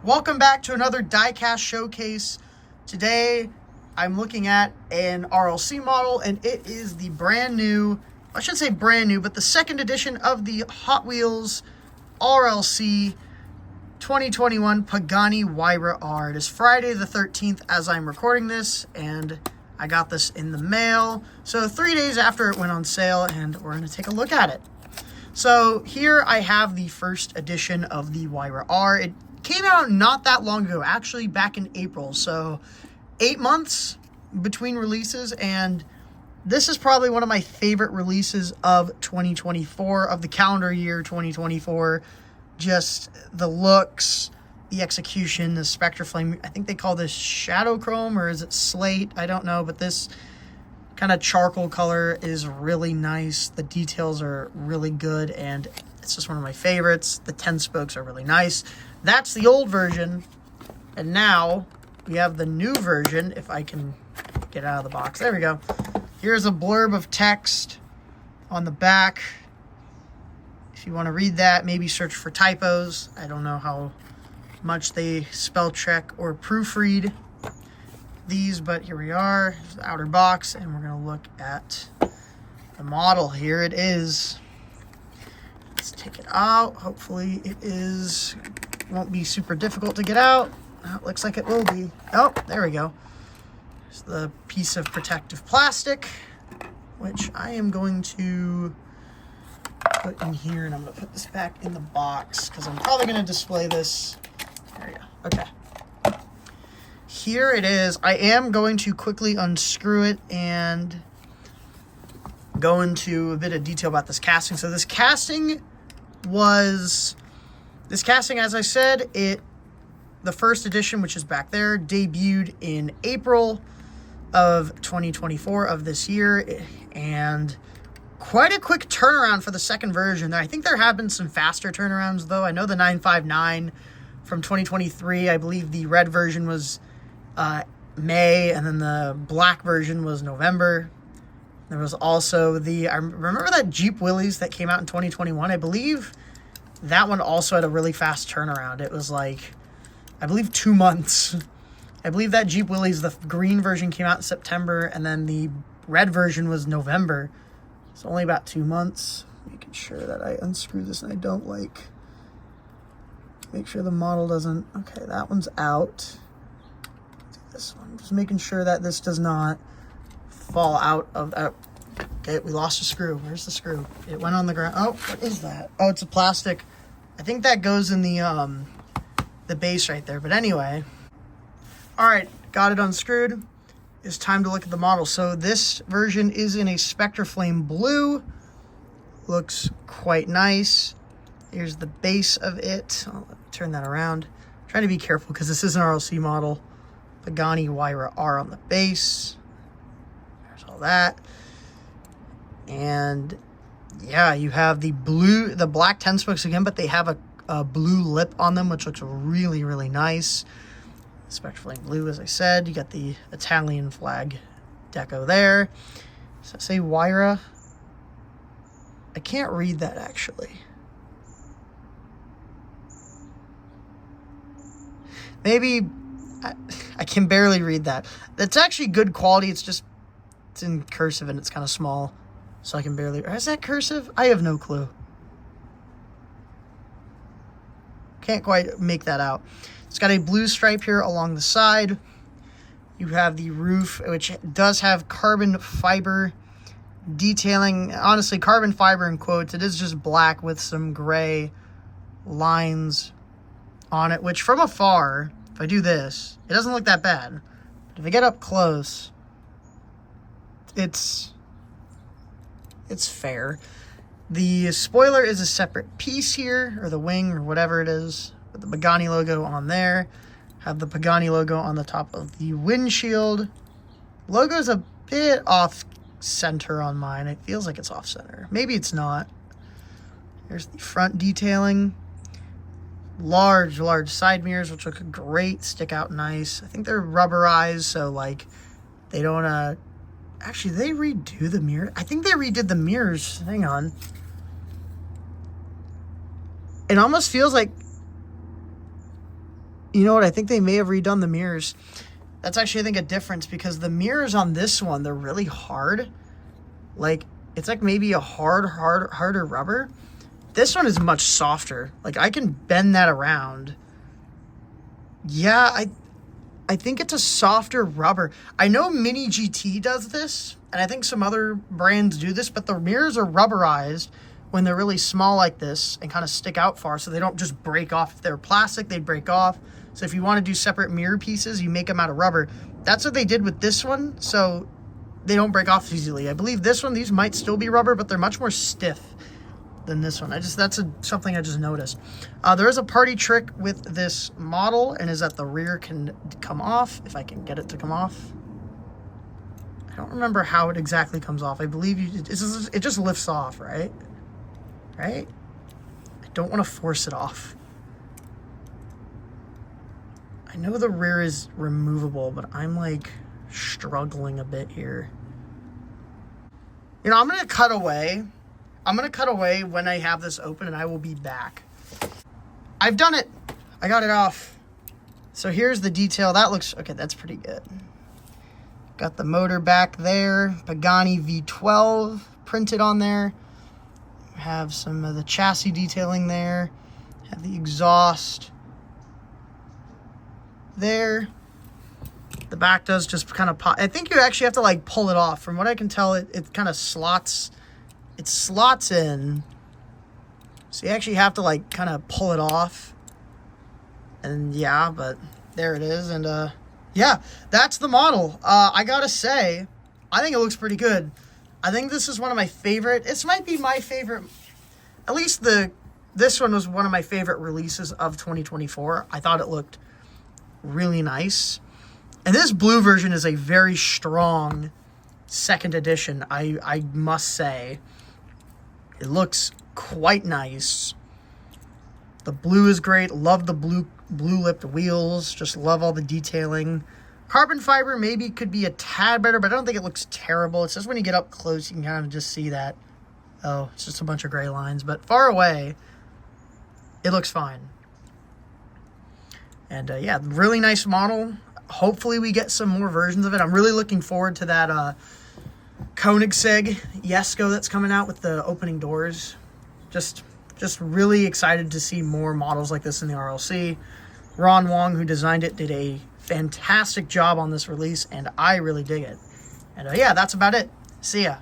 Welcome back to another diecast showcase. Today I'm looking at an RLC model, and it is the brand new, I shouldn't say brand new, but the second edition of the Hot Wheels RLC 2021 Pagani Huayra R. It is Friday the 13th as I'm recording this, and I got this in the mail. So 3 days after it went on sale, and we're going to take a look at it. So here I have the first edition of the Huayra R. It came out not that long ago, actually back in April. So 8 months between releases, and this is probably one of my favorite releases of 2024, of the calendar year 2024. Just the looks, the execution, the Spectraflame. I think they call this Shadow Chrome, or is it Slate? I don't know, but this kind of charcoal color is really nice. The details are really good, and it's just one of my favorites. The 10 spokes are really nice. That's the old version, and now we have the new version. If I can get out of the box. There we go. Here's a blurb of text on the back. If you want to read that, maybe search for typos. I don't know how much they spell check or proofread these, but here we are. Here's the outer box, and we're going to look at the model. Here it is. Let's take it out. Hopefully it won't be super difficult to get out. Oh, it looks like it will be. Oh, there we go. There's the piece of protective plastic, which I am going to put in here, and I'm going to put this back in the box because I'm probably going to display this. There we go. Okay. Here it is. I am going to quickly unscrew it and go into a bit of detail about this casting. So this casting, as I said, the first edition, which is back there, debuted in April of 2024 of this year, and quite a quick turnaround for the second version. I think there have been some faster turnarounds, though. I know the 959 from 2023, I believe the red version was May, and then the black version was November. There was also I remember that Jeep Willys that came out in 2021. I believe that one also had a really fast turnaround. It was like, I believe 2 months. I believe that Jeep Willys, the green version, came out in September, and then the red version was November. It's only about 2 months. Making sure that I unscrew this and I don't make sure the model doesn't, okay, that one's out. This one, just making sure that this does not fall out of that. Okay, we lost a screw. Where's the screw? It went on the ground. Oh, what is that? Oh, it's a plastic. I think that goes in the base right there. But anyway, all right, got it unscrewed. It's time to look at the model. So this version is in a Spectraflame blue. Looks quite nice. Here's the base of it. Let me turn that around. I'm trying to be careful because this is an RLC model. Pagani Huayra R on the base. There's all that. And yeah, you have the black 10 spokes again, but they have a blue lip on them, which looks really, really nice. Spectraflame blue, as I said. You got the Italian flag deco there. Does that say Huayra? I can't read that, actually. Maybe I can barely read that. That's actually good quality. It's in cursive and it's kind of small, so I can barely. Is that cursive? I have no clue. Can't quite make that out. It's got a blue stripe here along the side. You have the roof, which does have carbon fiber detailing. Honestly, carbon fiber in quotes. It is just black with some gray lines on it, which from afar, if I do this, it doesn't look that bad. But if I get up close, it's fair. The spoiler is a separate piece here, or the wing, or whatever it is, with the Pagani logo on there. Have the Pagani logo on the top of the windshield. Logo's a bit off center on mine. It feels like it's off center. Maybe it's not. Here's the front detailing. Large side mirrors, which look great, stick out nice. I think they're rubberized, so like they don't actually, they redo the mirror. I think they redid the mirrors. Hang on. It almost feels like You know what? I think they may have redone the mirrors. That's actually, I think, a difference because the mirrors on this one, they're really hard. Like, it's like maybe a harder rubber. This one is much softer. Like, I can bend that around. Yeah, I think it's a softer rubber. I know Mini GT does this, and I think some other brands do this, but the mirrors are rubberized when they're really small like this and kind of stick out far so they don't just break off. If they're plastic, they'd break off. So if you want to do separate mirror pieces, you make them out of rubber. That's what they did with this one, so they don't break off easily. I believe this one, these might still be rubber, but they're much more stiff than this one. That's something I just noticed. There is a party trick with this model, and is that the rear can come off, if I can get it to come off. I don't remember how it exactly comes off. I believe it just lifts off, right? Right? I don't want to force it off. I know the rear is removable, but I'm like struggling a bit here. You know, I'm going to cut away. I'm going to cut away when I have this open, and I will be back. I've done it. I got it off. So here's the detail. That looks, okay, that's pretty good. Got the motor back there. Pagani V12 printed on there. Have some of the chassis detailing there. Have the exhaust there. The back does just kind of pop. I think you actually have to like pull it off. From what I can tell, it kind of slots. It slots in. So you actually have to like kind of pull it off. And yeah, but there it is. And yeah, that's the model. I gotta say, I think it looks pretty good. I think this is one of my favorite. This might be my favorite. At least this one was one of my favorite releases of 2024. I thought it looked really nice. And this blue version is a very strong second edition, I must say. It looks quite nice. The blue is great. Love the blue-lipped wheels. Just love all the detailing. Carbon fiber maybe could be a tad better, but I don't think it looks terrible. It's just when you get up close, you can kind of just see that. Oh, it's just a bunch of gray lines. But far away, it looks fine. And yeah, really nice model. Hopefully we get some more versions of it. I'm really looking forward to that Koenigsegg Jesko that's coming out with the opening doors. Just really excited to see more models like this in the RLC. Ron Wong, who designed it, did a fantastic job on this release, and I really dig it. And yeah, that's about it. See ya.